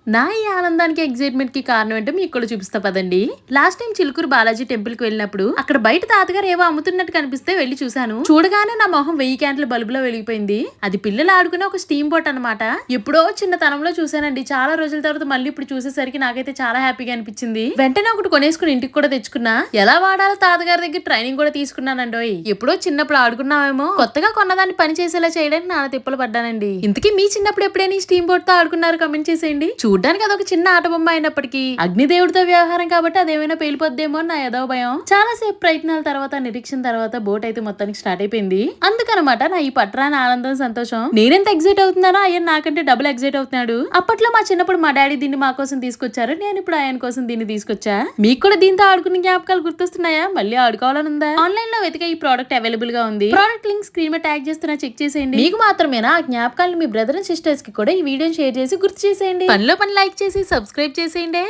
నా ఈ ఆనందానికి ఎగ్జైట్మెంట్ కి కారణం ఏంటో మీకు కూడా చూపిస్తా పదండి. Last time Chilkur Balaji temple కి వెళ్ళినప్పుడు అక్కడ బయట తాతగారు ఏవో అమ్ముతున్నట్టు కనిపిస్తే వెళ్లి చూశాను. చూడగానే నా మొహం 1000 క్యాండిల్ బల్బులో వెలిగిపోయింది. అది పిల్లలు ఆడుకునే ఒక స్టీమ్ బోట్ అనమాట. ఎప్పుడో చిన్నతనంలో చూసానండి. చాలా రోజుల తర్వాత మళ్ళీ ఇప్పుడు చూసేసరికి నాకైతే చాలా హ్యాపీగా అనిపించింది. వెంటనే ఒకటి కొనేసుకుని ఇంటికి కూడా తెచ్చుకున్నా. ఎలా వాడాలో తాతగారి దగ్గర ట్రైనింగ్ కూడా తీసుకున్నానండి. ఎప్పుడో చిన్నప్పుడు ఆడుకున్నామేమో, కొత్తగా కొన్నదాన్ని పని చేసేలా చేయడానికి నాన్న తిప్పలు పడ్డానండి. ఇంతకీ మీ చిన్నప్పుడు ఎప్పుడైనా ఈ స్టీమ్ బోట్ తో ఆడుకున్నారు? కమెంట్ చేసేయండి. చూడ్డానికి అదొక చిన్న ఆట బొమ్మ అయినప్పటికీ అగ్నిదేవుడితో వ్యవహారం కాబట్టి అదేమైనా పేలిపోద్దేమో అని నా ఏదో భయం. చాలా సేపు ప్రయత్నాల తర్వాత, నిరీక్షణ తర్వాత బోట్ అయితే మొత్తానికి స్టార్ట్ అయిపోయింది. అందుకనమాట నా ఈ పట్రాని ఆనందం, సంతోషం. నేనెంత ఎగ్జైట్ అవుతున్నానో ఆయన నాకంటే డబుల్ ఎగ్జైట్ అవుతున్నాడు. అప్పట్లో మా చిన్నప్పుడు మా డాడీ దీన్ని మా కోసం తీసుకొచ్చారు. నేను ఇప్పుడు ఆయన కోసం దీన్ని తీసుకొచ్చా. మీకు కూడా దీంతో ఆడుకునే జ్ఞాపకాలు గుర్తొస్తున్నాయా? మళ్ళీ ఆడుకోవాలని ఉందా? ఆన్లైన్ లో వెతికే ఈ ప్రోడక్ట్ అవైలబుల్ గా ఉంది. ప్రోడక్ట్ లింక్ స్క్రీన్ మీద ట్యాగ్ చేస్తున్నా, చెక్ చేసేయండి. మీకు మాత్రమేనా ఆ జ్ఞాపకాలను మీ బ్రదర్ అండ్ సిస్టర్స్ కి కూడా ఈ వీడియోని షేర్ చేసి గుర్తు చేసేయండి. పనిలో పని లైక్ చేసి సబ్స్క్రైబ్ చేసేయండి.